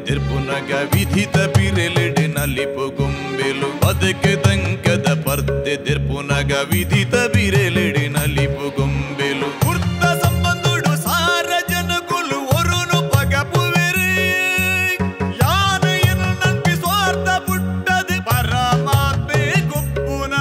ದಿರ್ಪುನಗ ವಿಧಿತ ಬಿರೆಲೆಡೆ ನಲಿಪು ಗೊಂಬೆಲು ಬದಕೆ ದಂಕದ ಪರ್ದೆ ದಿರ್ಪುನಗ ವಿಧಿತ ಬಿರೆಲೆಡೆ ನಲಿಪು ಗೊಂಬೆಲು ವೃತ್ತ ಸಂಬಂಧುಡು ಸಾರ ಜನಗುಲು ಒರುನು ಪಗಪುವೆರೆ ಯಾನೆಯನ್ನು ನಂಬಿ ಸ್ವಾರ್ಥ ಪುಟ್ಟದು ಪರಮಾತ್ಮೆ ಗುಪ್ಪುನ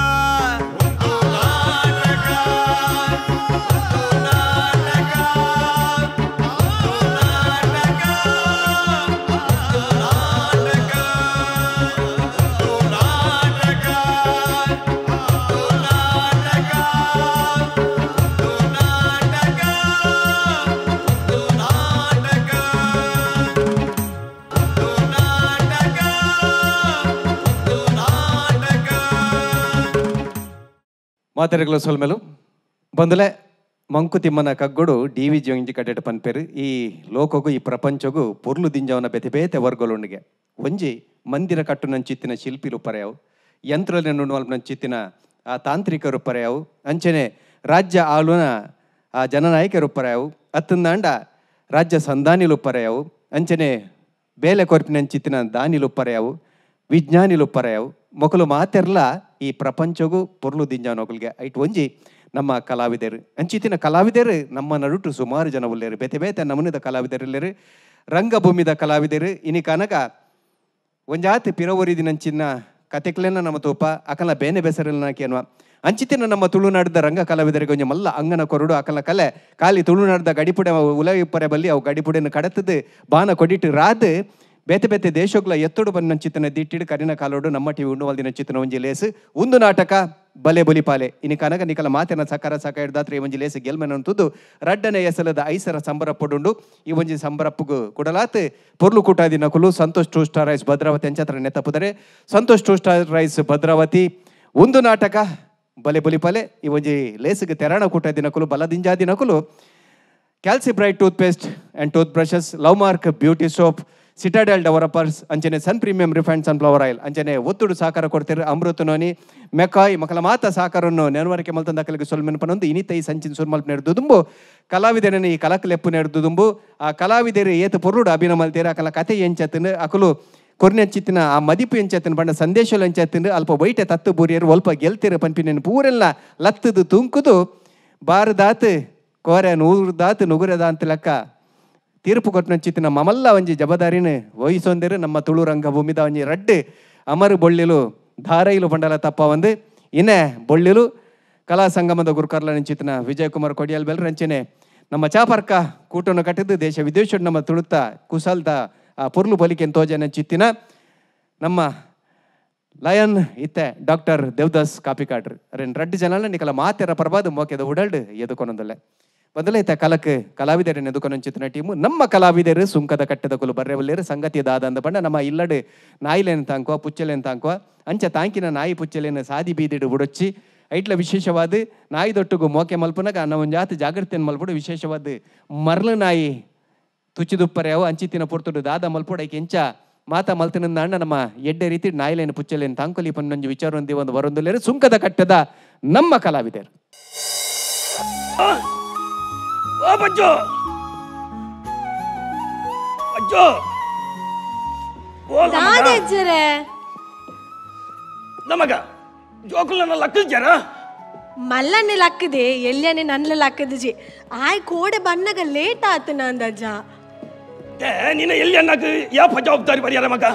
ಮಾತೆರೆಗಳ ಸೊಲ್ಮೆಲು ಬಂದಲೆ ಮಂಕುತಿಮ್ಮನ ಕಗ್ಗೊಡು ಡಿ.ವಿ. ಜಿ ಕಡೆಟ್ ಪನ್ಪೇರು ಈ ಲೋಕಗೂ ಈ ಪ್ರಪಂಚಗೂ ಪುರ್ಲು ದಿಂಜವನ ಬೆತೆ ಬೇತೆ ವರ್ಗಲೊಂಡಿಗೆ ಒಂಜಿ ಮಂದಿರ ಕಟ್ಟು ನಂಚಿತ್ತಿನ ಶಿಲ್ಪಿಲು ಪರೆಯವು ಯಂತ್ರಲೆ ನುಣ್ಣುವಲ್ಪ ನಂಚಿತ್ತಿನ ಆ ತಾಂತ್ರಿಕರು ಪರೆಯವು ಅಂಚನೆ ರಾಜ್ಯ ಆಳುನ ಆ ಜನನಾಯಕರು ಪರೆಯವು ಅತ್ತಂದಾಂಡ ರಾಜ್ಯ ಸಂಧಾನಿಲು ಪರೆಯವು ಅಂಚನೆ ಬೇಲೆ ಕೊರ್ಪಿನಂಚಿತ್ತಿನ ದಾನಿಲು ಪರೆಯವು ವಿಜ್ಞಾನಿಲು ಪರೆಯವು ಮೊಕಲು ಮಾತೆರ್ಲ ಈ ಪ್ರಪಂಚಗೂ ಪೊರ್ಲು ದಿಂಜಾನೋಗಲ್ಗೆ ಐಟ್ ಒಂಜಿ ನಮ್ಮ ಕಲಾವಿದರು ಅಂಚಿತ್ತಿನ ಕಲಾವಿದರು ನಮ್ಮ ನಡುಟು ಸುಮಾರು ಜನ ಉಳ್ಳೇರು ಬೇತೆ ಬೇತೆ ನಮೂನಿದ ಕಲಾವಿದರಿಲ್ಲೇರು ರಂಗಭೂಮಿದ ಕಲಾವಿದರು ಇನಿ ಕನಕ ಒಂಜಾತಿ ಪಿರವರಿದಿನಂಚಿನ ಕತೆಕ್ಲೆನ ನಮ್ಮ ತೂಪ ಅಕಲ ಬೇನೆ ಬೆಸರಲ್ನ ಕೇನ್ವ ಅಂಚಿತ್ತಿನ ನಮ್ಮ ತುಳುನಾಡದ ರಂಗ ಕಲಾವಿದರಿಗೆ ಒಂಜ ಮಲ್ಲ ಅಂಗನ ಕೊರಡು ಅಕಲ ಕಲೆ ಖಾಲಿ ತುಳುನಾಡದ ಗಡಿಪುಡೆ ಉಲವಿ ಪರೆ ಬಲ್ಲಿ ಅವು ಗಡಿಪುಡೆನ ಕಡತದು ಬಾನ ಕೊಡಿಟ್ಟು ರಾದ್ ಬೇತೆ ಬೇತೆ ದೇಶಗಳ ಎತ್ತೊಡು ಬಂದ ಚಿತ್ತನ ದಿಟ್ಟಿಡು ಕರಿನ ಕಾಲೋಡು ನಮ್ಮ ಟಿವಿ ಉಣ್ಣುವಲ್ದಿನ ಚಿತ್ತನ ಒಂಜಿ ಲೇಸು ಒಂದು ನಾಟಕ ಬಲೆ ಬೊಲಿಪಾಲೆ ಇನಿ ಕನಕ ನಿಕಲ ಮಾತೆನ ಸಕಾರ ಸಾಕ ಹಿಡ್ದಾತ್ರೆ ಒಂಜಿ ಲೇಸು ಗೆಲ್ಮೆನಂತದ್ದು ರಡ್ಡನೆ ಎಸಲದ ಐಸರ ಸಂಬರ ಪೊಡುಂಡು ಈ ಒಂಜಿ ಸಂಬರಪ್ಪಗು ಕುಡಲಾತ್ ಪೊರ್ಲು ಕೂಟಾದಿನ ಕುಲು Santosh two star rice Bhadravati ಅಂಚತ್ರ ನೆತಪುದರೆ Santosh two star rice Bhadravati ಒಂದು ನಾಟಕ ಬಲೆ ಬೊಲಿಪಾಲೆ ಈ ಒಂಜಿ ಲೇಸಿಗೆ ತೆರಾಣ ಕೂಟಾದಿನ ಕುಲು ಬಲದಿಂಜಾದಿನ ಕುಲು Calcibright toothpaste and toothbrushes Love Mark beauty soap Citadel developers ಅಂಚನೆ Sun premium refined sunflower oil ಅಂಚನೆ ಒತ್ತುಡು ಸಹಕಾರ ಕೊಡ್ತೀರಿ ಅಮೃತ ನೋನಿ ಮೆಕಾಯ್ ಮಕ್ಕಳ ಮಾತ ಸಹಕಾರವನ್ನು ನೆನವರಿಕೆ ಮಲ್ತಂದ ಅಕಲಿಗೆ ಸೊಲ್ಮೆನ್ ಪನೊಂದು ಇನಿತೈ ಸಂಚಿನ ಸುರ್ಮಲ್ಪ ನೆಡ್ದುದುಂಬು ಕಲಾವಿದರನ್ನು ಈ ಕಲಕಲೆಪ್ಪು ನೆಡ್ದುದುಂಬು ಆ ಕಲಾವಿದರು ಏತು ಪೊರುಡು ಅಭಿನಯ ಮಲ್ತೀರ ಅಕಲ ಕತೆ ಎಂಚತ್ತಿನ ಅಕಲು ಕೊರ್ನೆಂಚಿತ್ತಿನ ಆ ಮದಿಪು ಎಂಚತ್ತಿನ ಬಣ್ಣ ಸಂದೇಶಲು ಎಂಚತ್ತಿನ ಅಲ್ಪ ವೈಟೆ ತತ್ತು ಬೂರಿಯರು ಒಲ್ಪ ಗೆಲ್ತಿರ ಪನ್ಪಿನ ಪೂರೆಲ್ಲ ಲತ್ತದು ತುಂಕುದು ಬಾರದಾತ್ ಕೋರೆ ನೂರದಾತ್ ನುಗುರದಾಂತ ಲೆಕ್ಕ ತೀರ್ಪು ಕೊಟ್ಟಿನ ಮಮಲ್ಲ ಒಂಜಿ ಜವಾಬ್ದಾರಿನ ವಹಿಸೊಂದಿರು ನಮ್ಮ ತುಳು ರಂಗಭೂಮಿದ ಒಂಜಿ ರಡ್ಡು ಅಮರು ಬೊಳ್ಳಿಲು ಧಾರೈಲು ಬಂಡಲ ತಪ್ಪ ಒಂದು ಇನ್ನೇ ಬೊಳ್ಳಿಲು ಕಲಾ ಸಂಗಮದ ಗುರುಕರ್ಲ ನೆಂಚಿತ್ತಿನ ವಿಜಯ್ ಕುಮಾರ್ ಕೊಡಿಯಲ್ ಬೆಲ್ ರಂಚನೆ ನಮ್ಮ ಚಾಪರ್ಕ ಕೂಟನ್ನು ಕಟ್ಟಿದ್ದು ದೇಶ ವಿದೇಶ ನಮ್ಮ ತುಳುತ್ತ ಕುಸಲ್ದ ಆ ಪುರ್ಲು ಬಲಿಕೆ ತೋಜ ನೆಂಚಿತ್ತಿನ ನಮ್ಮ ಲಯನ್ ಇತ್ತೆ ಡಾಕ್ಟರ್ ದೇವದಾಸ್ ಕಾಪಿಕಾಡ್ರು ಅರೇನು ರಡ್ಡು ಜನಲ್ಲ ನಿಕಲ ಮಾತೆರ ಪರಬಾದು ಮೋಕೆದ ಉಡಲ್ಡು ಎದುಕೊನೊಂದಲ್ಲ ಬದಲೈತೆ ಕಲಕ್ ಕಲಾವಿದರನ್ನು ಎದುಕೊನೊಂಚಿತ್ತಿನ ಟೀಮು ನಮ್ಮ ಕಲಾವಿದರು ಸುಂಕದ ಕಟ್ಟದ ಕುಲು ಬರ್ರೆವಲ್ಲೇರು ಸಂಗತಿ ದಾದ ಅಂದ ಬಂಡ ನಮ್ಮ ಇಲ್ಲಡು ನಾಯಿಲೇನು ತಾಂಕುವ ಪುಚ್ಚಲೇನು ತಾಂಕುವ ಅಂಚ ತಾಂಕಿನ ನಾಯಿ ಪುಚ್ಚಲೇನು ಸಾದಿ ಬೀದಿಡು ಬುಡೊಚ್ಚಿ ಐಟ್ಲ ವಿಶೇಷವಾದ ನಾಯಿ ದೊಟ್ಟುಗು ಮೋಕೆ ಮಲ್ಪನಾಗ ನಾವು ಒಂದು ಜಾತಿ ಜಾಗೃತಿಯನ್ನು ಮಲ್ಪಡು ವಿಶೇಷವಾದ ಮರ್ಲು ನಾಯಿ ತುಚ್ಚಿದುಪ್ಪರೆ ಅವು ಅಂಚಿತ್ತಿನ ಪುರ್ತುಡು ದಾದ ಮಲ್ಪುಡ ಕೆಂಚ ಮಾತಾ ಮಲ್ತಿನಿಂದ ಅಣ್ಣ ನಮ್ಮ ಎಡ್ಡೆ ರೀತಿ ನಾಯಿಲೇನು ಪುಚ್ಚಲೇನು ತಾಂಕೊಲಿ ಪನ್ನೊಂಜು ವಿಚಾರ ಹೊಂದಿ ಒಂದು ವರೊಂದುಲೇರು ಸುಂಕದ ಕಟ್ಟದ ನಮ್ಮ ಕಲಾವಿದರು ಬಜ್ಜೋ ಬಜ್ಜೋ ದಾದೆಜ್ಜರೆ ನಮಗ ಜೋಕುಲನ ಲಕ್ಕಲ್ಜರ ಮಲ್ಲನ್ನೆ ಲಕ್ಕದೆ ಎಲ್ಲಿಯನೆ ನನ್ಲ ಲಕ್ಕದಜಿ ಆಯ್ ಕೋಡೆ ಬನ್ನಗ ಲೇಟ್ ಆತನ ಅಂದಜ್ಜ ನಿನ್ನ ಎಲ್ಲಿ ಅನ್ನಕ ಯಾಪ ಜವಾಬ್ದಾರಿ ಬರಿಯಾರ ಮಗ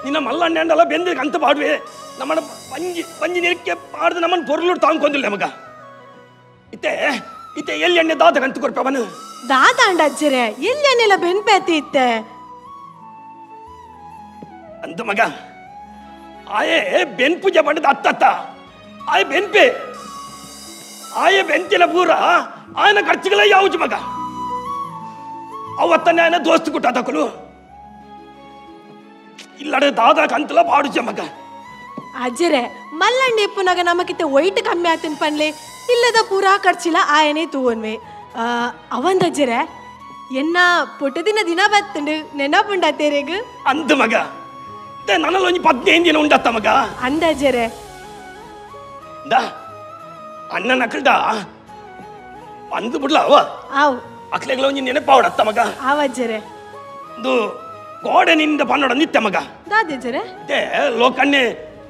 ನಿನ್ನ ಮಲ್ಲಣ್ಣೆ ಅಂಡಲ್ಲ ಬೆಂದಿಗೆ ಅಂತ ಪಾಡುವೆ ನಮ್ಮನ್ನ ಪಂಜಿ ನಿರಕ್ಕೆ ಪಾಡ್ದು ನಮ್ಮನ್ನು ಪೊರ್ಲು ತಾಂಕೊಂದಿಲ್ಲ ಮಗ ಇತ್ತೆ ಇತ್ತೆ ಎಲ್ಲಿ ಎಣ್ಣೆ ದಾದ ಕಂತು ಕೊಡ್ಪವನು ದಾದ ಅಂಡಜ್ಜರೆ ಎಲ್ಲಿಯನ್ನೆಲ್ಲ ಬೆನ್ಪೇತಿ ಇತ್ತೆ ಅಂತ ಮಗ ಆಯೇ ಬೆನ್ ಪೂಜೆ ಮಾಡಿದ ಅತ್ತತ್ತ ಆಯ್ ಬೆನ್ಪೆ ಆಯೇ ಬೆಂತಿನ ಪೂರ ಆಯನ ಖರ್ಚುಗಳ ಯಾವುದು ಮಗ ಅವತ್ತನೇ ಆಯನ ದೋಸ್ತು ಕೊಟ್ಟ ತಕೊಲು ಇಲ್ಲಡೆ ದಾದ ಕಂತಲ ಪಾಡುಜ ಮಗ ಅಜ್ಜರೆ ಮಲ್ಲಣ್ಣ ಎಪ್ಪುನಾಗ ನಮಕಿತ್ತೆ ಒಯ್ಟ್ ಕಮ್ಮಿ ಆತನ ಪನ್ಲೆ ಇಲ್ಲದ ಪೂರಾ ಖರ್ಚಿಲ್ಲ ಆಯನೇ ತೂವನ್ವೆ ಅವಂದಜ್ಜರೆ ಎನ್ನ ಪುಟ್ಟದಿನ ದಿನ ಬತ್ತಂಡು ನೆನಪುಂಡ ತೆರೆಗು ಅಂದ ಮಗ ನನ್ನಲ್ಲಿ ಒಂಜಿ 15 ದಿನ ಉಂಡತ್ತ ಮಗ ಅಂದಜ್ಜರೆ ಅಣ್ಣನ ಅಕ್ಕಲ್ದ ಅಂದು ಬಿಡ್ಲ ಅವ ಆವ್ ಅಕ್ಲೆಗಳ ಒಂಜಿ ನೆನಪಾವಡತ್ತ ಮಗ ಆವಜ್ಜರೆ ಇದು ಗೋಡೆನಿಂದ ಪನ್ನಡ ನಿತ್ಯ ಮಗ ದಾದಜ್ಜರೆ ಅದೇ ಲೋಕನ್ನೇ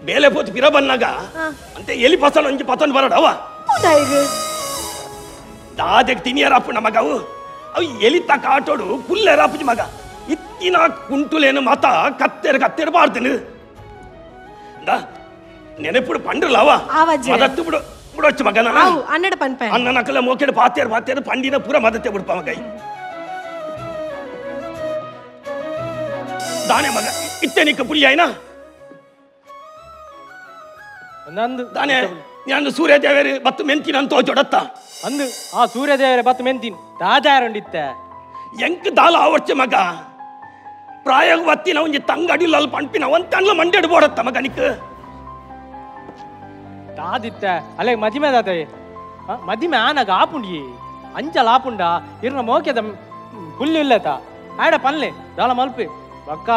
ಬೇಲೆ ಪೋತು ಪಿರ ಬನ್ನಾಗ ಅಂತೆ ಎಲಿ ಪಸಲ ಒಂಜಿ ಪತನ್ ಬರಡವ ಹೌದಾ ಈಗ ದಾದೆಗೆ ತಿನಿಯರ ಅಪ್ಪನ ಮಗ ಅವು ಎಲಿತ ಕಾಟೋಡು ಪುಲ್ಲೆರ ಅಪ್ಪಜಿ ಮಗ ಇತ್ತಿನ ಕುಂಟುಲೇನು ಮತ ಕತ್ತೆರ ಬಾರ್ತೀನಿ ನೆನಪುಡು ಪಂಡ್ರಲ್ಲ ಅವ ಮದತ್ತು ಬಿಡು ಬಿಡೊಚ್ಚು ಮಗ ಅವು ಅನ್ನಡ ಪನ್ಪ ಅನ್ನ ನಕಲ ಮೋಕೆಡು ಪಾತೇರು ಪಂಡಿನ ಪೂರ ಮದತ್ತೆ ಬಿಡ್ಪ ಮಗ ದಾನೆ ಮಗ ಇತ್ತೆ ನಿಕ್ಕ ಪುಲ್ಯ ಆಯ್ನಾ ನಂದು ದಾನೆ ನಾನು ಸೂರ್ಯದೇವರಿ ಬತ್ತು ಮೆಂತಿನ ಅಂತ ಜೊಡತ್ತ ಅಂದು ಆ ಸೂರ್ಯದೇವರ ಬತ್ತು ಮೆಂತಿನ ದಾಜಾರಂಡಿತ್ತೆ ಎಂಕ್ ದಾಲ ಆವರ್ಚೆ ಮಗ ಪ್ರಾಯ ಒತ್ತಿನ ಒಂಜಿ ತಂಗಡಿಲ್ಲ ಅಲ್ಲಿ ಪಂಪಿನ ಒಂತನ್ಲ ಮಂಡ್ಯಡ್ ಬೋಡತ್ತ ಮಗ ನಿಕ್ ದಾದಿತ್ತೆ ಅಲ್ಲೇ ಮದಿಮೆ ದಾತೆ ಮದಿಮೆ ಆನಗ ಆಪುಂಡಿ ಅಂಚಲ್ ಆಪುಂಡ ಇರ್ನ ಮೋಕೆದ ಪುಲ್ಲು ಇಲ್ಲತ ಆಡ ಪನ್ಲೆ ದಾಲ ಮಲ್ಪಿ ಬಕ್ಕ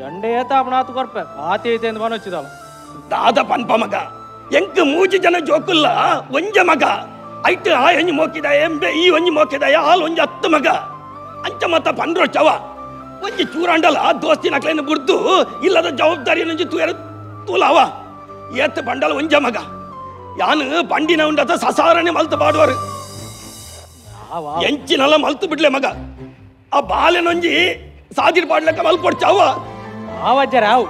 ಎಂಡೆ ಏತಾಪನಾತು ಕೊರ್ಪೆ ಆತೆ ಐತೆ ಎಂದು ಮನೋಚಿದಾಳ ದಾದ ಪನ್ಪ ಮಗ ಎಂಕ್ ಮೂಜಿ ಜನ ಜೋಕುಲ್ಲ ಒಂಜ ಮಗ ಐಟ್ ಆ ಒಂಜಿ ಮೋಕಿದ ಎಂಬೆ ಈ ಒಂಜಿ ಮೋಕಿದ ಆಲ್ ಒಂಜಿ 10 ಮಗ ಅಂಚ ಮತ್ತ ಪಂಡ್ರೋಚವ ಒಂಜಿ ಚೂರಾಂಡಲ ದೋಸ್ತಿ ನಕ್ಲೇನು ಬುಡ್ದು ಇಲ್ಲದ ಜವಾಬ್ದಾರಿ ಒಂಜಿ ತೂಲವ ಏತ್ ಬಂಡಲ ಒಂಜ ಮಗ ಯಾನು ಪಂಡಿನ ಉಂಡತ ಸಸಾರನೆ ಮಲ್ತು ಬಾಡುವರು ಎಂಚಿನಲ್ಲ ಮಲ್ತು ಬಿಡ್ಲೆ ಮಗ ಆ ಬಾಲೆನೊಂಜಿ ಸಾದಿರ್ ಪಾಡ್ಲಕ್ಕ ಮಲ್ಪೊಡ್ಚಾವ ಆವಜ್ಜರಾವ್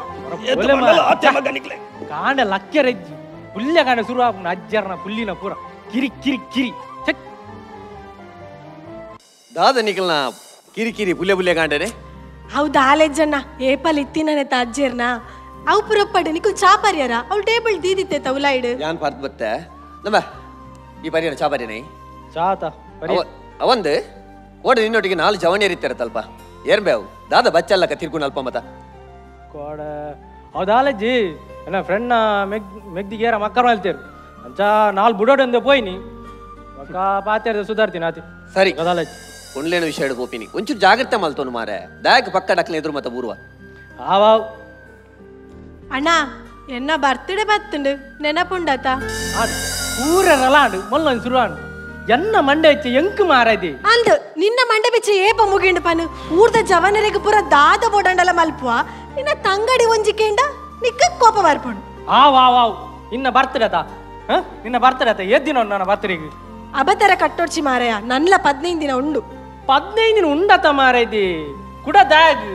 ಮಗ ನಿಕ್ಲೆ ಕಾಂಡ ಲಕ್ಕೆರಜ್ಜಿ ಪುಲ್ಯ ಕಾಂಡ ಶುರು ಆಪುಂಡು ಅಜ್ಜರ್ನ ಪುಲ್ಲಿನ ಪೂರ ಕಿರಿ ಕಿರಿ ಕಿರಿ ಚೆಕ್ ದಾದ ನಿಕಲ್ನ ಕಿರಿ ಕಿರಿ ಪುಲ್ಯ ಕಾಂಡನೆ ಹೌದಾ ಆಲೆಜ್ಜಣ್ಣ ಏಪಲ್ ಇತ್ತಿನ ಅಜ್ಜೇರ್ನ ಅವು ಪುರಪ್ಪಡೆ ನಿಕು ಚಾಪರ್ಯರ ಅವ್ಳು ಟೇಬಲ್ ದೀದಿತ್ತೆ ತವಲಾಯ್ಡು ಯಾನ್ ಪಾರ್ತ್ ಬತ್ತೆ ನಮ್ಮ ಈ ಪರಿಯನ ಚಾಪರ್ಯನೆ ಚಾತ ಅವಂದು ಓಡ ನಿನ್ನೊಟ್ಟಿಗೆ 4 ಜವಣಿ ಇರ್ತಾರೆ ತಲ್ಪ ಏರ್ಬೇ ಅವು ದಾದ ಬಚ್ಚಲ್ಲಕ ತಿರ್ಕೊಂಡು ಅಲ್ಪ ಮತ ಕೋಡ ಹೌದಾಲಜ್ಜಿ ನನ್ನ ಫ್ರೆಂಡ್ ಮೆಗ್ದಿಗೇರ ಮಕ್ಕರು ಹೇಳ್ತೇರು ಅಂಚ 4 ಬುಡೋಡೆಂದು ಪೋಯ್ನಿ ಮಕ್ಕ ಪಾತೇರ್ದ ಸುಧಾರ್ತೀನಿ ಆತಿ ಸರಿ ಹೌದಾಲಜ್ಜಿ ಉಣ್ಲೇನು ವಿಷಯ ಹೋಪಿನಿ ಒಂಚೂರು ಜಾಗ್ರತೆ ಮಲ್ತೋನು ಮಾರೆ ದಾಯಕ ಪಕ್ಕ ಡಕ್ಲೆ ಎದುರು ಮತ ಬೂರುವ ಆವಾವ್ ಅಣ್ಣ ಎನ್ನ ಬರ್ತ್ಡೇ ಬತ್ತುಂಡು ನೆನಪುಂಡತ ಊರಲಾಂಡು ಮೊಲ್ಲೊಂದು ಶುರುವಾಂಡು ಎನ್ನ ಮಂಡೆ ಹೆಚ್ಚು ಎಂಕು ಮಾರದಿ ಅಂದ್ ನಿನ್ನ ಮಂಡೆ ಬಿಚ್ಚ ಏಪ ಮುಗಿಂಡು ಪನು ಊರ್ದ ಜವನರಿಗೆ ಪುರ ದಾದ ಬೋಡಂಡಲ ಮಲ್ಪುವ ನಿನ್ನ ತಂಗಡಿ ಒಂಜಿಕೆಂಡ ನಿಕ್ಕ ಕೋಪ ಬರ್ಪುಂಡು ಆವಾವ್ ನಿನ್ನ ಬರ್ತಡೇತ ನಿನ್ನ ಬರ್ತಡೇತ ಎದ್ದಿನ ನನ್ನ ಬರ್ತಡೆಗೆ ಅಬತರ ಕಟ್ಟೋಡ್ಚಿ ಮಾರಯ ನನ್ಲ 15 ದಿನ ಉಂಡು 15 ದಿನ ಉಂಡತ ಮಾರೈದಿ ಕುಡ ದಾಗ್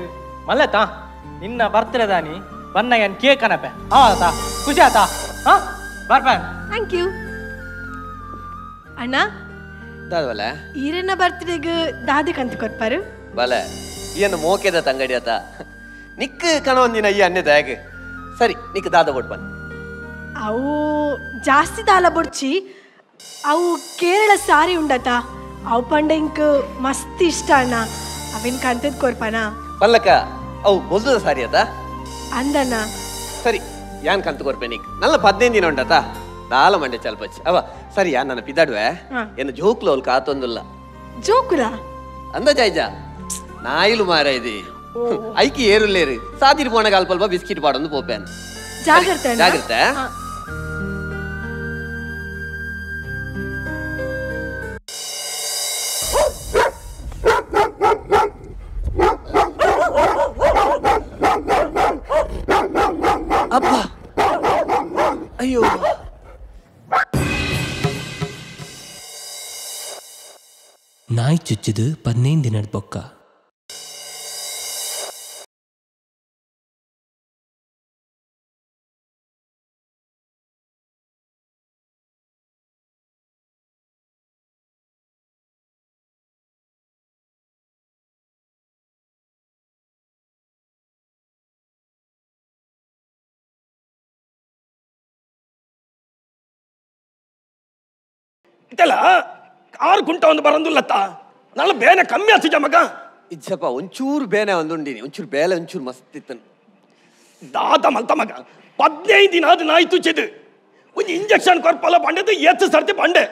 ಮಲ್ಲತ ನಿನ್ನ ಬರ್ತಡೇ ದಾನಿ ಬನ್ನ ಏನ್ ಕೇಕ್ ಅನಪೆ ಆತ ಖುಷಿ ಆತ ಬರ್ಪ ಥ್ಯಾಂಕ್ ಯು ಅಣ್ಣ ದಾದವಲ್ಲ ಈರನ್ನ ಬರ್ತ್ಡೇಗೆ ದಾದಿ ಕಂತು ಕೊಟ್ಪಾರು ಬಲ ಏನು ಮೋಕೆದ ತಂಗಡಿ ಆತ ನಿಕ್ ಕಣ ಒಂದಿನ ಈ ಅನ್ನೆ ದಾಯಕ ಸರಿ ನಿಕ್ ದಾದ ಕೊಟ್ ಬನ್ ಅವು ಜಾಸ್ತಿ ದಾಲ ಬೊಡ್ಚಿ ಅವು ಕೇರಳ ಸಾರಿ ಉಂಡತ ಅವು ಪಂಡ ಇಂಕ್ ಮಸ್ತ್ ಇಷ್ಟ ಅಣ್ಣ ಅವಿನ್ ಕಂತದ್ ಕೊರ್ಪನ ಪಲ್ಲಕ ಅವು ಬೊಲ್ದದ ಸಾರಿ ಆತ ಅಂದಣ್ಣ ಸರಿ ಯಾನ್ ಕಂತು ಕೊರ್ಪೆ ನಿಕ್ ನಲ್ಲ 15 ದಿನ ಉಂಡತ ದಾಲ ಮಂಡೆ ಚಲ್ಪಚ್ಚಿ ಅವ ಸರಿ ಯಾ ನನ್ನ ಪಿದಾಡುವೆ ಏನು ಜೋಕ್ಲು ಅವ್ಲು ಕಾತೊಂದುಲ್ಲ ಜೋಕುಲ ಅಂದಾಜಾಯ್ಜ ನಾಯಿಲು ಮಾರ ಇದೆ ಐಕಿ ಏರುಲ್ಲೇರು ಸಾದಿರ್ ಪೋಣ ಅಲ್ಪ ಬಿಸ್ಕಿಟ್ ಪಾಡೊಂದು ಪೋಪೇನ್ ಜಾಗ್ರತೆ ಜಾಗ್ರತೆ ಅಪ್ಪ ಅಯ್ಯೋ ನಾಯಿ ಚುಚ್ಚಿದು 15 ದಿನದ ಬೊಕ್ಕ ಇತ್ತಲ್ಲ 6 ಕುಂಟ ಒಂದು ಬರಂದುಲ್ಲತ್ತ ನಲ್ಲ ಬೇನೆ ಕಮ್ಮಿ ಆತಿಜ ಮಗ ಇಜ್ಜಪ್ಪ ಒಂಚೂರು ಬೇನೆ ಒಂದುಂಡಿನಿ ಒಂಚೂರು ಬೇಲೆ ಒಂಚೂರು ಮಸ್ತ್ ಇತ್ತನು ದಾದ ಮಲ್ತ ಮಗ 15 ದಿನ ಅದು ನಾಯಿ ತುಚ್ಚಿದು ಒಂದು ಇಂಜೆಕ್ಷನ್ ಕೊರ್ಪಲ್ಲ ಬಂಡದು ಎತ್ತು ಸರ್ತಿ ಬಂಡೆ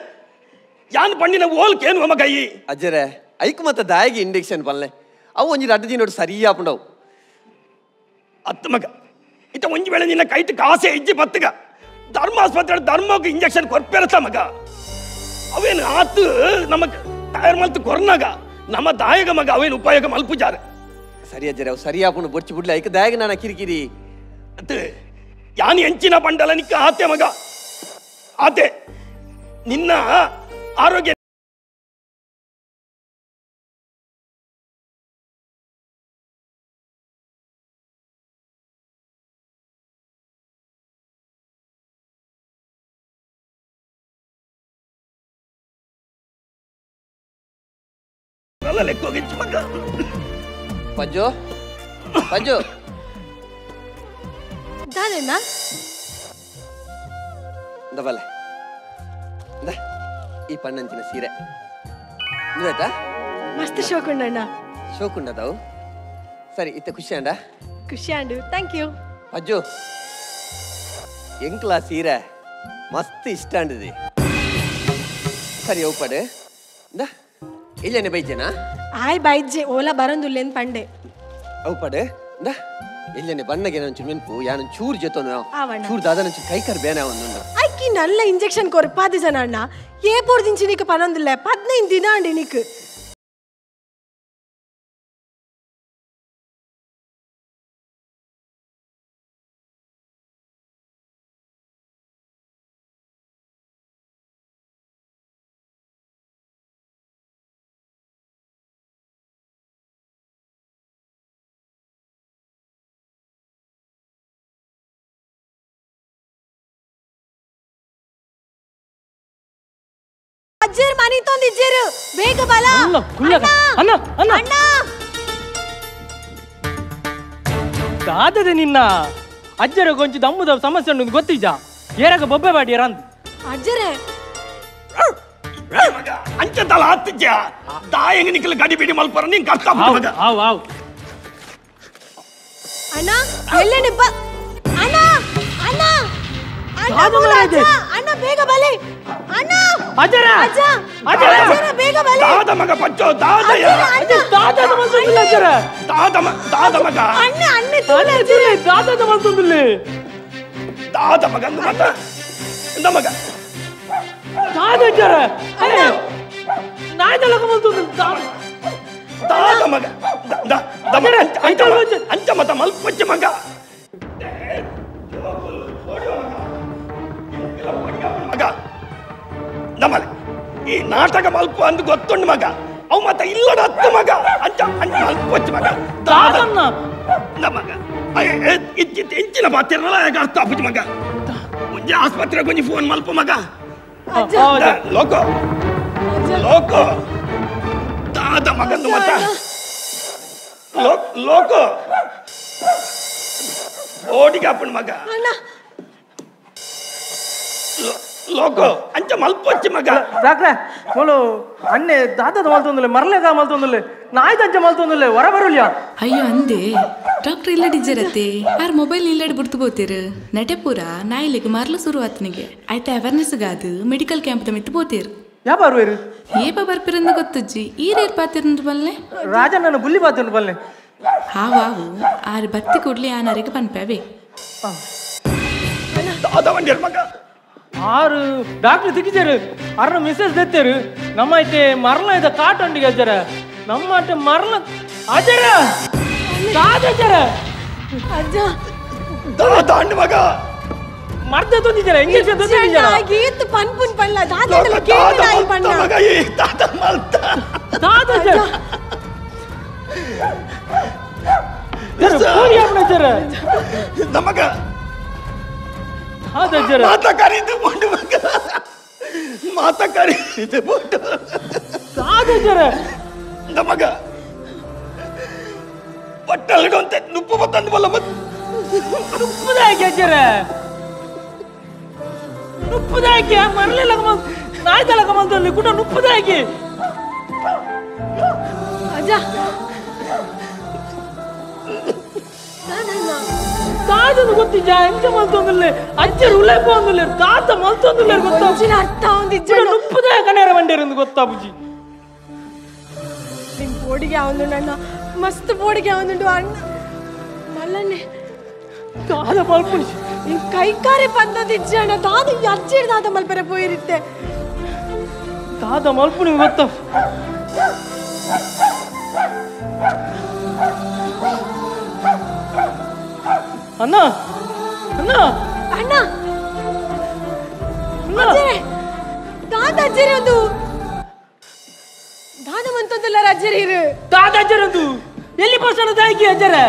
ಯಾನ್ ಪಂಡಿನ ಓಲ್ಕೇನು ಮಗ ಈ ಅಜ್ಜರೆ ಐಕ್ ಮತ್ತ ದಾಯಿಗೆ ಇಂಜೆಕ್ಷನ್ ಪಲ್ಲೆ ಅವು ಒಂಜಿ 2 ದಿನ ಸರಿಯಾ ಪುಂಡವು ಅತ್ತ ಮಗ ಇತ್ತ ಒಂಜಿ ವೇಳೆ ನಿನ್ನ ಕೈಟ್ ಕಾಸೆ ಇಜ್ಜಿ ಬತ್ತಗ ಧರ್ಮಾಸ್ಪತ್ರೆ ಧರ್ಮಕ್ಕೆ ಇಂಜೆಕ್ಷನ್ ಕೊರ್ಪೆರತ ಮಗ ಅವೇನು ಆತು ನಮಗ್ ತಯಾರು ಮಲ್ತು ಕೊರ್ನಾಗ ನಮ್ಮ ದಾಯಗ ಮಗ ಅವೇನು ಉಪಯೋಗ ಮಲ್ಪುಜಾರ ಸರಿ ಅಜ್ಜರೆ ಅವು ಸರಿಯಾಪುಂಡು ಬೊಚ್ಚಿ ಬಿಡ್ಲಿ ಐಕ ದಾಯಗ ನಾನು ಕಿರಿಕಿರಿ ಯಾನಿ ಹೆಂಚಿನ ಬಂಡಲ ನಿಕ್ಕ ಆತೆ ಮಗ ಆತೆ ನಿನ್ನ ಆರೋಗ್ಯ ಲೆಕ್ಕೋಗಿಚ್ಚು ಮಗ ಪಜ್ಜು ಪಜ್ಜು ದಾದಣ್ಣ ಇಂದವಲ್ಲ ಇಂದ ಈ ಪಣ್ಣಂಚಿನ ಸೀರೆ ಇಂದಾಯ್ತಾ ಮಸ್ತ್ ಶೋಕುಂಡಣ್ಣ ಶೋಕುಂಡದವು ಸರಿ ಇತ್ತ ಖುಷಿ ಅಂಡ ಖುಷಿ ಅಂಡು ಥ್ಯಾಂಕ್ ಯು ಪಜ್ಜು ಎಂಕ್ಲಾ ಸೀರೆ ಮಸ್ತ್ ಇಷ್ಟ ಅಂಡಿದಿ ಸರಿ ಒಪ್ಪಡು ಇಂದ ಇಲ್ಲೇನೆ ಬೈಜೇನಾ ಆಯ್ ಬೈಜೆ ಓಲಾ ಬರಂದುಲ್ಲೇನ್ ಪಂಡೆ ಒಪ್ಪಡು ಇಂದ ಇಲ್ಲೇನೆ ಬಣ್ಣಗೆ ನಂಚು ನೆನಪು ಯಾನ ಚೂರು ಜೊತೋನು ಆವಣ್ಣ. ಚೂರು ದಾದ ನಂಚು ಕೈ ಕರ್ ಬೇನೆ ಒಂದು ಐಕಿ ನಲ್ಲ ಇಂಜೆಕ್ಷನ್ ಕೊರು 10 ಜನ ಅಣ್ಣ ఏ పొడిదించి నీకు పనందులే 15 దిన అండి నీకు ಅಜ್ಜರ್ ಮನಿ ತಂದಿಜ್ಜರು ಬೇಗ ಬಲ ಅಣ್ಣ ಅಣ್ಣ ಅಣ್ಣ ದಾದದ ನಿನ್ನ ಅಜ್ಜರ ಕೊಂಚ ದಮ್ಮದ ಸಮಸ್ಯೆ ಉಂಟು ಗೊತ್ತಿಜ್ಜ ಏರಾಗ ಬೊಬ್ಬೆ ಬಾಡಿ ರಂದ್ ಅಜ್ಜರೇ ಮಗ ಅಂಚದಲ್ಲ ಹತ್ತಿಜ್ಜ ದಾಯಂಗ ನಿಕಲ ಗಡಿ ಬಿಡಿ ಮಲ್ಪರ ನೀನ್ ಕಷ್ಟ ಮಗ ಆವ್ ಆವ್ ಅಣ್ಣ ಎಲ್ಲೆನೆ ಬ ಅಣ್ಣ ಅಣ್ಣ ಅಣ್ಣ ಬೇಗ ಬಲೆ ಅಣ್ಣ ಅಜ್ಜರ ಅಜ್ಜ ಅಜ್ಜರ ಬೇಗ ಬಲೆ ದಾದ ಮಗ ಪಚ್ಚೋ ದಾದಯ ದಾದದ ಮಲ್ತೊಂದಿಲ್ಲ ಅಜ್ಜರ ದಾದ ಮಗ ಅಣ್ಣ ಅಣ್ಣ ತೋಲೆ ಅಜ್ಜರ ದಾದದ ಮಲ್ತೊಂದಿಲ್ಲ ದಾದ ಮಗ ಮತ ಇಂದ ಮಗ ದಾದ ಅಜ್ಜರ ಅರೆ ನಾಯ್ದಲ ಮಲ್ತೊಂದಿಲ್ಲ ದಾದ ಮಗ ಅಂಚ ಮತ ಮಲ್ಪಚ್ಚ ಮಗ ಮಗ ನಮ್ಮಲ್ಲಿ ಈ ನಾಟಕ ಮಲ್ಪ ಅಂದು ಗೊತ್ತುಂಡು ಮಗ ಅವು ಮತ್ತ ಇಲ್ಲಡ ಹತ್ತು ಮಗ ಅಂಚ ಅಂಚ ಮಲ್ಪಚ್ಚ ಮಗ ದಾದನ್ನ ನಮಗ ಇಚ್ಚಿತ್ ಎಂಚಿನ ಪಾತಿರಲ್ಲ ಅರ್ಥ ಆಪುಜಿ ಮಗ ಮುಂಜೆ ಆಸ್ಪತ್ರೆ ಕೊಂಚ ಫೋನ್ ಮಲ್ಪ ಮಗ ಲೋಕೋ ಲೋಕೋ ದಾದ ಮಗಂದು ಮತ್ತ ಲೋಕೋ ಓಡಿಗಾಪುಣ ಮಗ ಲೋಕೋ ಅಂಚ ಮಲ್ಪೊಚ್ಚಿ ಮಗ ಡಾಕ್ಟ್ರೆ ಮೊಲು ಅಣ್ಣೆ ದಾದದ ಮಲ್ತೊಂದಿಲ್ಲ ಮರಲೆಗ ಮಲ್ತೊಂದಿಲ್ಲ ನಾಯ್ದಂಚ ಮಲ್ತೊಂದಿಲ್ಲ ಹೊರ ಬರಲಿಯಾ ಅಯ್ಯೋ ಅಂದೆ ಡಾಕ್ಟರ್ ಇಲ್ಲಡಿಜ್ಜರತ್ತೆ ಆರ್ ಮೊಬೈಲ್ ಇಲ್ಲಡಿ ಬಿಡ್ತು ಬೋತೀರು ನಟೆ ಪೂರ ನಾಯಿಲಿಗೆ ಮರಲು ಶುರು ಆತನಿಗೆ ಆಯ್ತಾ ಅವೇರ್ನೆಸ್ಗಾದು ಮೆಡಿಕಲ್ ಕ್ಯಾಂಪ್ ಮಿತ್ತು ಬೋತೀರು ಯಾ ಬರ್ವೇರು ಏಪ ಬರ್ಪಿರಂದು ಗೊತ್ತಜ್ಜಿ ಈರೇರ್ ಪಾತಿರಂದು ಬಲ್ಲೆ ರಾಜ ನನ್ನ ಬುಲ್ಲಿ ಬಾತಿಂಡು ಬಲ್ಲೆ ಹಾವು ಆರು ಭಕ್ತಿ ಕೊಡ್ಲಿ ಆನರಿಗೆ ಪನ್ಪೇವೆ ದಾದ ವಂಡಿಯರ್ ಮಗ ಆರು ಡಾಕ್ಟರ್ ಸಿಕ್ಕಿದ್ದಾರೆ ಅರ್ನ ಮಿಸಸ್ ದೆತ್ತೇರು ನಮ್ಮ ಐತೆ ಮರಲ ಇದ್ದ ಕಾಟೊಂಡಿಗೆ ಅಜ್ಜರ ನಮ್ಮ ಅಟ್ಟೆ ಮರಲ ಅಜ್ಜರ ಅಜ್ಜರ ಅಜ್ಜ ದಾದ ಅಂಡ್ ಮಗ ಮರ್ದ ತಂದಿದ್ದಾರ ಇಂಜೆಕ್ಷನ್ ತಂದಿದ್ದಾರ ಗೀತ್ ಪನ್ಪುನ್ ಪಲ್ಲ ದಾದಲ ಕೇಳಿ ನಾಯಿ ಪಣ್ಣ ಮಗ ಈ ದಾದ ಮಲ್ತ ದಾದ ಅಜ್ಜರ ಕೋಳಿ ಅಪ್ಪನ ಅಜ್ಜರ ನಮಗ ದಾದ ಅಜ್ಜರ ಮಾತಾ ಕರೀದು ಬೋಂಡು ಮಗ ಮಾತಾ ಕರೀದು ಬೋಂಡು ದಾದ ಅಜ್ಜರ ನಮಗ ಪಟ್ಟಲ್ಗೊಂತೆ ನುಪ್ಪು ಬತ್ತಂದು ಬಲ್ಲ ಮತ್ ನುಪ್ಪದಾಕಿ ಅಜ್ಜರ ನುಪ್ಪದಾಕಿ ಮರಲಿಲ್ಲ ನಾಯ್ದಲ ಕಮಲ್ದಲ್ಲಿ ಕೂಡ ನುಪ್ಪದಾಕಿ ಅಜ್ಜ ದಾದನು ಗೊತ್ತಿಜ್ಜ ಎಂಚ ಮಲ್ತೊಂದಿಲ್ಲ ಅಜ್ಜರು ಉಲ್ಲೇಪ ಒಂದಿಲ್ಲ ದಾದ ಮಲ್ತೊಂದಿಲ್ಲ ಗೊತ್ತಾ ಒಂಚಿನ ಅರ್ಥ ಒಂದಿಜ್ಜ ನುಪ್ಪದ ಕಣೇರ ಬಂಡೇರಂದು ಗೊತ್ತಾ ಬುಜ್ಜಿ ನಿಮ್ ಪೋಡಿಗೆ ಅವನು ನನ್ನ ಮಸ್ತ್ ಪೋಡಿಗೆ ಅವನುಂಡು ಅಣ್ಣ ಮಲ್ಲನ್ನೆ ದಾದ ಮಲ್ಪುಣಿ ನಿನ್ ಕೈಕಾರೆ ಪಂದದಿಜ್ಜ ಅಣ್ಣ ದಾದ ಅಜ್ಜಿಡ್ ದಾದ ಮಲ್ಪರೆ ಪೋಯಿರುತ್ತೆ ದಾದ ಮಲ್ಪುಣಿ ಗೊತ್ತ ಅಣ್ಣ ಅಣ್ಣ ಅಣ್ಣ ಅಜ್ಜರೆ ದಾದ ಅಜ್ಜರೆ ಒಂದು ದಾದ ಮಂತದಲ್ಲ ಅಜ್ಜರೆ ಇರು ದಾದ ಅಜ್ಜರೆ ಒಂದು ಎಲ್ಲಿ ಪೋಸ್ಟರ್ ದಾಯಿಗೆ ಅಜ್ಜರೆ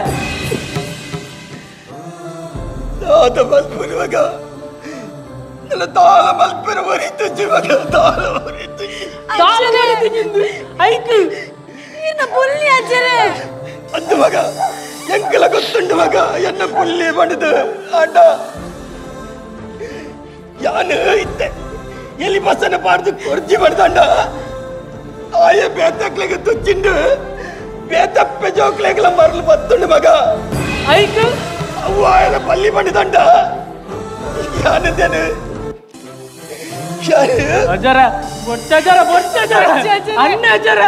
ದಾದ ಮಲ್ಪುರ ಮಗ ನನ್ನ ತಾಳ ಮಲ್ಪುರ ಮರಿತು ಮಗ ತಾಳ ಮರಿತು ತಾಳ ಮರಿತು ಐಕು ಇನ್ನ ಪುಲ್ಲಿ ಅಜ್ಜರೆ ಅಂದು ಮಗ ಎಂಕಲ ಗೊತ್ತುಂಡು ಮಗ ಎನ್ನ ಪುಲ್ಲಿ ಬಡಿದು ಆಟ ಯಾನು ಇತ್ತೆ ಎಲ್ಲಿ ಬಸ್ಸನ್ನು ಪಾಡ್ದು ಕೊರ್ಜಿ ಬಡ್ದಂಡ ಆಯ ಬೇತಕ್ಲೆಗೆ ತುಚ್ಚಿಂಡು ಬೇತಪ್ಪೆ ಜೋಕ್ಲೆಗಳ ಮರಳು ಬತ್ತುಂಡು ಮಗ ಐಕು ಅವು ಆಯನ ಪಲ್ಲಿ ಬಡಿದಂಡ ಯಾನದೇನು ಅಜ್ಜರ ಬೊಟ್ಟಜರ ಬೊಟ್ಟಜರ ಅಣ್ಣ ಅಜ್ಜರ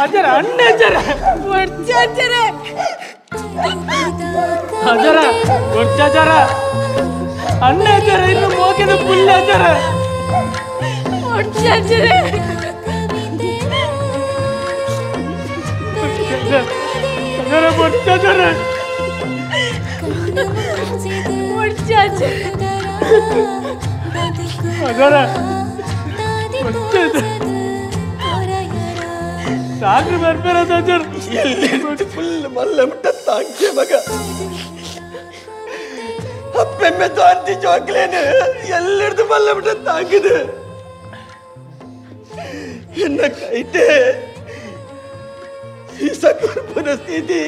ಅಜ್ಜರ ಅಣ್ಣ ಅಜ್ಜರ ಅಜ್ಜರೆ ಅಜ್ಜರ ಬೊಟ್ಟಜರ ಅಣ್ಣ ಅಜ್ಜರ ಇನ್ನು ಮೋಕೆದ ಪುಲ್ಲ ಅಜ್ಜರ ಅಜ್ಜರೆ ಅಜ್ಜರ ಬೊಟ್ಟಜರ ಅಜ್ಜರ ಸಾಕ್ರಿ ಬರ್ಬೇರದ ಅಜ್ಜರ ಎಲ್ಲಿ ಫುಲ್ ಮಲ್ಲ ಮುಟ್ಟ ತಾಂಕೆ ಮಗ ಅಪ್ಪೆಮ್ಮೆ ತಾಂತಿ ಜೋಕ್ಲೇನು ಎಲ್ಲಿಡ್ದು ಮಲ್ಲ ಮುಟ್ಟ ತಾಂಕಿದು ಎನ್ನ ಕೈಟೆ ಈ ಸಕರ್ಪುರ ಸ್ಥಿತಿ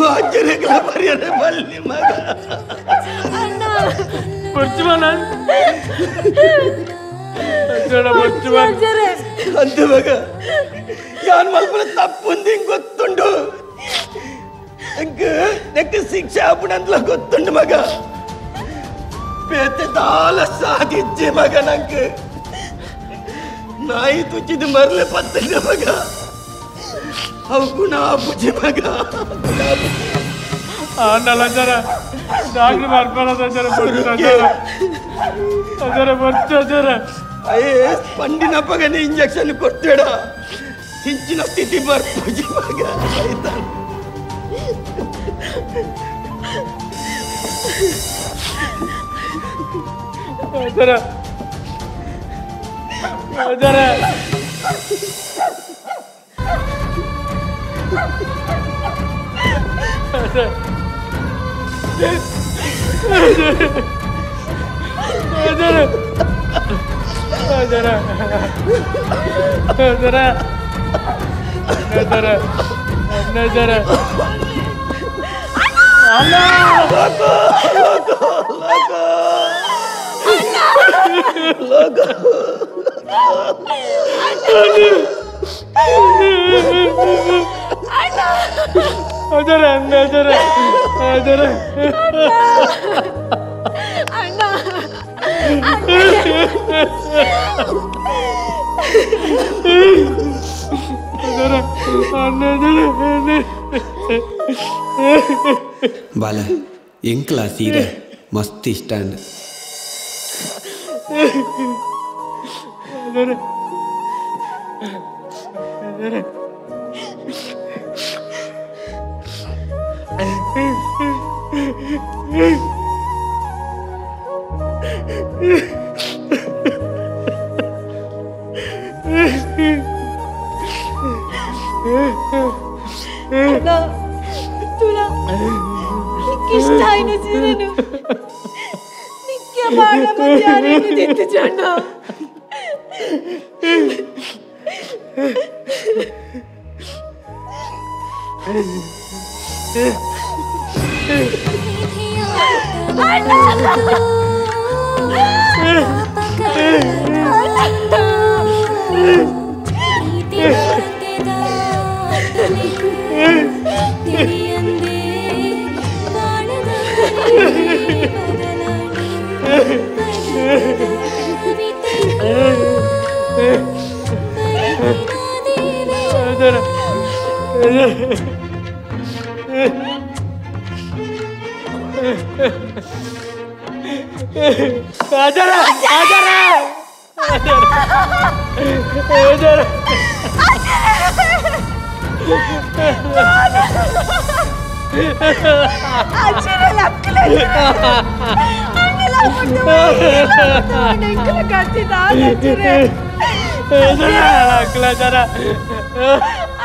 ಅಜ್ಜರೆಗಳ ಮರ್ಯಾದೆ ಮಲ್ಲಿ ಮಗ ಬರ್ತೀವಣ್ಣ ಅಜ್ಜರ ಬರ್ತೀವ ಅಂದ ಮಗ ಯಾನ್ ಮಲ್ಪನ ತಪ್ಪುಂದು ಹಿಂಗ್ ಗೊತ್ತುಂಡು ನೆಕ್ಕ ಶಿಕ್ಷೆ ಆಪುಣಂದ್ಲ ಗೊತ್ತುಂಡು ಮಗ ಬೇತೆ ದಾಲ ಸಾಧಿಜ್ಜೆ ಮಗ ನಂಗೆ ನಾಯಿ ತುಚ್ಚಿದ ಮರಲೆ ಪತ್ತಂಗ ಮಗ ಅವು ಗುಣ ಆಪುಜೆ ಮಗ ಅನ್ನಲ್ಲ ಅಜ್ಜರ ಡಾಕ್ಟ್ರ್ ಬರ್ಬಾರದ ಅಜ್ಜರ ಬರ್ತೀರ ಅಜ್ಜರ ಬರ್ತೀರ ಅಜ್ಜರ ಅಯ್ಯೇ ಪಂಡಿನ ಪಗನೆ ಇಂಜೆಕ್ಷನ್ ಕೊಡ್ತೇಡ ಹಿಂಚಿನ ಸ್ಥಿತಿ ಬರ್ಪೂಜಿ ಮಗ ಆಯ್ತಾ ಅಜ್ಜರ ಅಜ್ಜರ ಬಾಲ ಎಂಕ್ಲ ಸೀರೆ ಮಸ್ತ್ ಇಷ್ಟ ಅಂದ तुला इष्ट आहे ना सिरेनु निक्या बाळा मध्ये आरेने देते जाना ಅಜ್ಜಿರೆ ಲಕ್ಕಲೆ ಅಂಗೆಲ್ಲ ಮುಂದೆ ಇಂಕಲ ಕತ್ತಿದ ಅಜ್ಜಿರೆ ಲಕ್ಕಲ ಜರ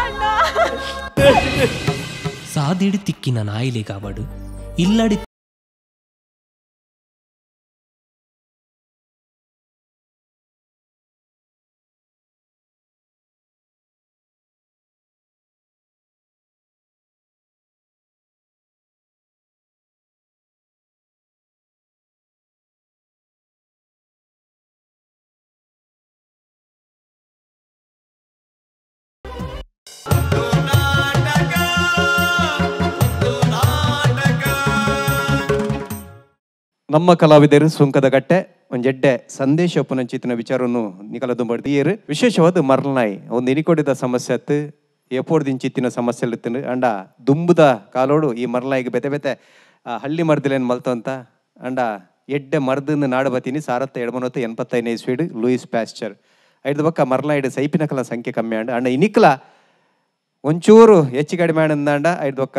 ಅಣ್ಣ ಸಾದಿಡಿ ತಿಕ್ಕಿನ ನಾಯಿಲೆ ಕಾಬಡು ಇಲ್ಲಡಿ ನಮ್ಮ ಕಲಾವಿದರು ಸುಂಕದ ಗಟ್ಟೆ ಒಂಜೆಡ್ಡೆ ಸಂದೇಶ ಪುನಂಚಿತ್ತಿನ ವಿಚಾರವನ್ನು ನಿಕಲದು ಬಡ್ದಿಯರು ವಿಶೇಷವಾದ ಮರಳನಾಯಿ ಒಂದು ಇನಿಕೊಡಿದ ಸಮಸ್ಯೆ ಅತ್ತು ಎಪ್ಪೋಡ್ದಿಂಚಿತ್ತಿನ ಸಮಸ್ಯೆ ಇತ್ತು ಅಂಡ ದುಂಬುದ ಕಾಲೋಡು ಈ ಮರಳನಾಯಿಗೆ ಬೆತೆ ಬೆತೆ ಹಳ್ಳಿ ಮರದಿಲೇನು ಮಲ್ತು ಅಂತ ಅಂಡ ಎಡ್ಡೆ ಮರದಿಂದ ನಾಡು ಬತ್ತೀನಿ 1985 ಇಸ್ವೀಡು ಲೂಯಿಸ್ ಪ್ಯಾಸ್ಚರ್ ಐದು ಬಕ್ಕ ಮರಳನಾಯಿಡು ಸೈಪಿನಕಲ ಸಂಖ್ಯೆ ಕಮ್ಮಿ ಅಂಡ ಇನಿಕಲ ಒಂಚೂರು ಹೆಚ್ಚು ಕಡಿಮೆ ಅಂದ ಐದು ಬಕ್ಕ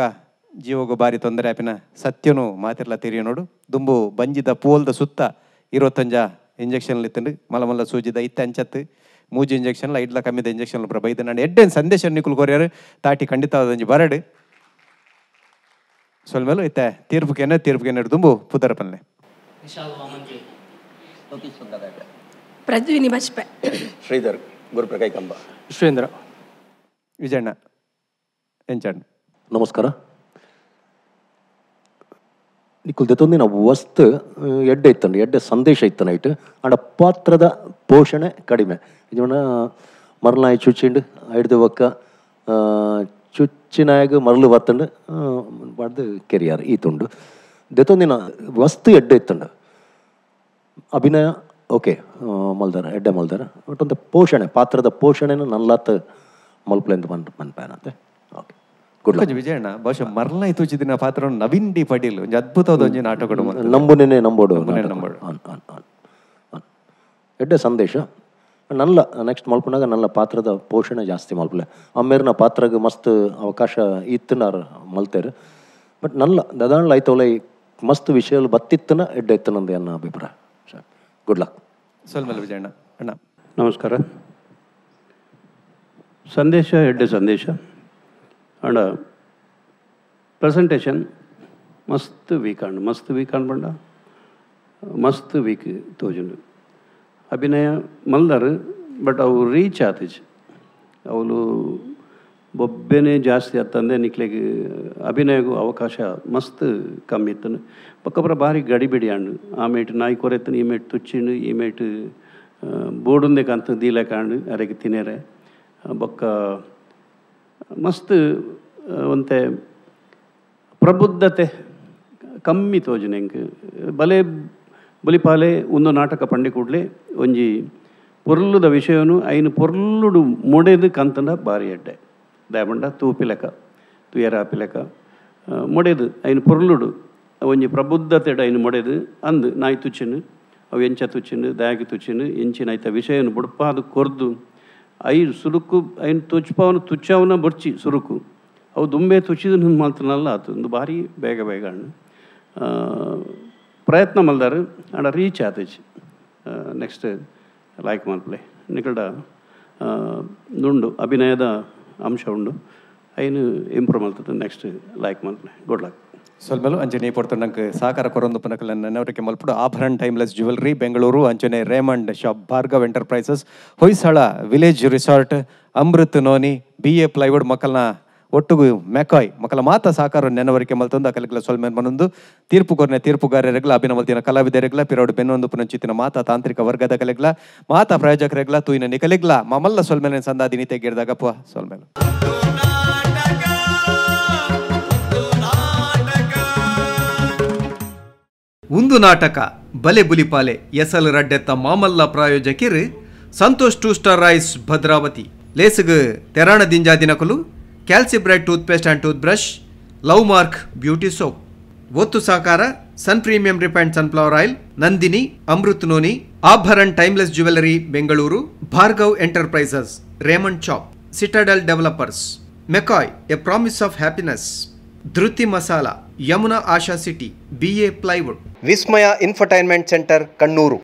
ಜೀವಗೂ ಬಾರಿ ತೊಂದರೆ ಆಪಿನ ಸತ್ಯನು ಮಾತಿರ್ಲ ತಿರಿಯ ನೋಡು ದುಂಬು ಬಂಜಿದ ಪೋಲ್ದ ಸುತ್ತ 25 ಇಂಜೆಕ್ಷನ್ ಇತ್ತಂಡು ಮಲ್ಲ ಸೂಜಿದ ಅಂಚತ್ತು ಮೂಜಿ ಇಂಜೆಕ್ಷನ್ ಐಡ್ಲ ಕಮ್ಮಿದ ಇಂಜೆಕ್ಷನ್ ಬೈದ ನಾನು ಎಡ್ಡೇನು ಸಂದೇಶ ನಿಕುಲ್ ಕೋರ್ಯಾರು ತಾಟಿ ಖಂಡಿತವಾದಂಜಿ ಬರಡು ಸ್ವಲ್ಪ ಮೇಲೂ ಇತ್ತೆ ತೀರ್ಪುಗೆನೆ ದುಂಬು ಪುದರ ಪಲ್ಲೆ ಪ್ರಜ್ವಿನಿ ಬಜ್ಪೆ ಶ್ರೀಧರ್ ಗುರುಪ್ರಕಾಯ್ ಕಂಬ ವಿಶ್ವೇಂದ್ರ ವಿಜಯಣ್ಣ ಎಂಚಣ್ಣ ನಮಸ್ಕಾರ ನಿಕುಲ್ ದೆತ್ತೊಂದಿನ ವಸ್ತು ಎಡ್ಡೆ ಇತ್ತಂಡು ಎಡ್ಡೆ ಸಂದೇಶ ಇತ್ತು ನೈಟ್ ಆಂಡ ಪಾತ್ರದ ಪೋಷಣೆ ಕಡಿಮೆ ಇದನ್ನ ಮರಳನಾಯಿ ಚುಚ್ಚಿಂಡು ಐಡ್ದು ಒಕ್ಕ ಚುಚ್ಚಿನಾಗ ಮರಳು ಬತ್ತಂಡು ಬಡ್ದು ಕೆರಿಯಾರು ಈತುಂಡು ದೆತ್ತೊಂದಿನ ವಸ್ತು ಎಡ್ಡೆ ಇತ್ತಂಡು ಅಭಿನಯ ಓಕೆ ಮಲ್ದಾರ ಎಡ್ಡೆ ಮಲ್ದಾರ ಒಟ್ಟೊಂದು ಪೋಷಣೆ ಪಾತ್ರದ ಪೋಷಣೆನ ನಲ್ಲಾತ್ ಮಲ್ಪಲೆಂದು ಮನ್ಪೇನಂತೆ ಓಕೆ ವಿಜಯಣ್ಣ ಬಹುಶಃ ಮರಳನಾಯಿ ತೂಚಿದಿನ ಪಾತ್ರ ನವೀನ್ ಡಿ ಪಟೇಲ್ ಒಂದು ಅದ್ಭುತವಾದ ಒಂದು ನಾಟಕ ನಂಬುನೇನೆ ನಂಬೋಡು ಎಡ್ಡೆ ಸಂದೇಶ ನಲ್ಲ ನೆಕ್ಸ್ಟ್ ಮಲ್ಪನಾಗ ನಲ್ಲ ಪಾತ್ರದ ಪೋಷಣೆ ಜಾಸ್ತಿ ಮಲ್ಪಲೆ ಅಮ್ಮೇರಿನ ಪಾತ್ರಗೆ ಮಸ್ತ್ ಅವಕಾಶ ಇತ್ತನಾರು ಮಲ್ತೇರು ಬಟ್ ನಲ್ಲ ದದಾಣ್ಲ ಐತವಲ್ಲ ಮಸ್ತ್ ವಿಷಯ ಬತ್ತಿತ್ತನ ಎಡ್ಡೆ ಇತ್ತನಂದು ನನ್ನ ಅಭಿಪ್ರಾಯ ಗುಡ್ ಲಕ್ ಸ್ವಲ್ಪ ವಿಜಯಣ್ಣ ಅಣ್ಣ ನಮಸ್ಕಾರ ಸಂದೇಶ ಎಡ್ಡೆ ಸಂದೇಶ ಅಂಡ ಪ್ರೆಸೆಂಟೇಷನ್ ಮಸ್ತ್ ವೀಕ್ ಅನ್ಬಂಡ ಮಸ್ತ್ ವೀಕ್ ತೋಜುಂಡು ಅಭಿನಯ ಮಲ್ದಾರು ಬಟ್ ಅವು ರೀಚ್ ಆತಿಜ್ ಅವಳು ಬೊಬ್ಬೆನೇ ಜಾಸ್ತಿ ಆತಂದೆ ನಿಕ್ಲೆಗೆ ಅಭಿನಯಗೂ ಅವಕಾಶ ಮಸ್ತ್ ಕಮ್ಮಿ ಇತ್ತನು ಪಕ್ಕಪರ ಭಾರಿ ಗಡಿಬಿಡಿ ಅಂಡು ಆಮೇಟು ನಾಯಿ ಕೊರೆತನು ಈ ಮೇಟು ತುಚ್ಚಿಂಡು ಈ ಮೇಟು ಬೋಡುಂದೆ ಕಂತ ದೀಲೆ ಕಾಂಡು ಅರೆಗೆ ತಿನ್ನೇರೆ ಬೊಕ್ಕ ಮಸ್ತ್ ಒಂತೆ ಪ್ರಬುದ್ಧತೆ ಕಮ್ಮಿ ತೋಜುನೆ ಎಂಕ್ ಬಲೆ ಬಲಿಪಾಲೆ ಒಂದು ನಾಟಕ ಪಂಡೆ ಕೂಡಲೇ ಒಂಜಿ ಪೊರ್ಲುದ ವಿಷಯನು ಐನು ಪೊರ್ಲುಡು ಮೊಡೆದು ಕಂತಂಡ ಬಾರಿ ಎಡ್ಡೆ ದಯಬಂಡ ತೂಪಿಲೆಕ ತುಯರಾಪಿಲೆಕ ಮೊಡೆದು ಐನು ಪೊರ್ಲುಡು ಒಂಜಿ ಪ್ರಬುದ್ಧತೆಡು ಐನು ಮೊಡೆದು ಅಂದು ನಾಯಿ ತುಚ್ಚಿನು ಅವು ಎಂಚ ತುಚ್ಚಿನು ದಯಾಗಿ ತುಚ್ಚಿನು ಎಂಚಿನ ಐತ ವಿಷಯನು ಬುಡ್ಪಾದು ಕೊರ್ದು ಐದು ಸುರುಕು ಐನು ತುಚ್ಪವನು ತುಚ್ಚವನ ಬೊಡ್ಚಿ ಸುರುಕು ಅವು ದುಂಬೆ ತುಚ್ಚಿದ ಮಾಲ್ತನಲ್ಲ ಆತು ಒಂದು ಭಾರಿ ಬೇಗ ಹಣ್ಣು ಪ್ರಯತ್ನ ಮಲ್ದಾರು ಆಡ ರೀಚ್ ಆತೈಚಿ ನೆಕ್ಸ್ಟ್ ಲೈಕ್ ಮಲ್ಪ್ಲೆ ನಿಕಲ್ಡ ನುಂಡು ಅಭಿನಯದ ಅಂಶ ಉಂಡು ಐನು ಇಂಪ್ರೂವ್ ಮಲ್ತದೆ ನೆಕ್ಸ್ಟ್ ಲೈಕ್ ಮಲ್ಪ್ಲೆ ಗುಡ್ ಲಕ್ ಸ್ವಲ್ಪ ಅಂಚನೆ ಪಡ್ತಂಡಂಗೆ ಸಹಕಾರ ಕೊರೊಂದು ಪನಕಲ ನೆನವರಿಗೆ ಮಲ್ಪಡು ಆಭರಣ ಟೈಮ್ಲೆಸ್ ಜ್ಯುವೆಲ್ರಿ ಬೆಂಗಳೂರು ಅಂಚನೆ Raymond shop Bhargav enterprises Hoysala village resort Amrit noni BA plywood ಮಕ್ಕಳನ್ನ ಒಟ್ಟುಗು ಮೆಕಾಯ್ ಮಕ್ಕಳ ಮಾತ ಸಹಕಾರ ನೆನವರಿಕೆ ಮಲ್ತೊಂದು ಅಕಲಿಗಳ ಸೊಲ್ಮೆ ಮನೊಂದು ತೀರ್ಪುಗಾರರೆಗ್ಲ ಅಭಿನಮಲ್ತಿನ ಕಲಾವಿದರೆಗ್ಲ ಪಿರೋಡು ಬೆನ್ನೊಂದು ಪುನಂಚಿತ್ತಿನ ಮಾತ ತಾಂತ್ರಿಕ ವರ್ಗದ ಕಲೆಗ್ಲ ಮಾತ ಪ್ರಾಯೋಜಕರೆಗ್ಲ ತೂಯಿನ ನಿಕಲೆಗ್ಲ ಮಮಲ್ಲ ಸೊಲ್ಮೆನೆ ಸಂದಾದಿನಿ ತೆಗೆಡ್ದಾಗಪ್ಪ ಸೊಲ್ಮೆಲು ಒಂದು ನಾಟಕ ಬಲೆ ಬುಲಿಪಾಲೆ ಎಸಲ್ ರಡ್ಡೆತ್ತ ಮಾಮಲ್ಲ ಪ್ರಾಯೋಜಕಿರು ಸಂತೋಷ್ 2 ಸ್ಟಾರ್ ರೈಸ್ ಭದ್ರಾವತಿ ಲೇಸುಗು ತೆರಾಣ ದಿಂಜಾ ದಿನಕಲು Calcibright toothpaste and toothbrush Love Mark beauty soap ಒತ್ತು ಸಹಕಾರ Sun premium refined sunflower oil Nandini Amrut Noni Abharan timeless jewellery Bengaluru Bhargav enterprises Raymond shop Citadel developers McCoy a promise of happiness Dhriti masala, Yamuna Asha city, BA plywood. Vismaya infotainment centre Kannur.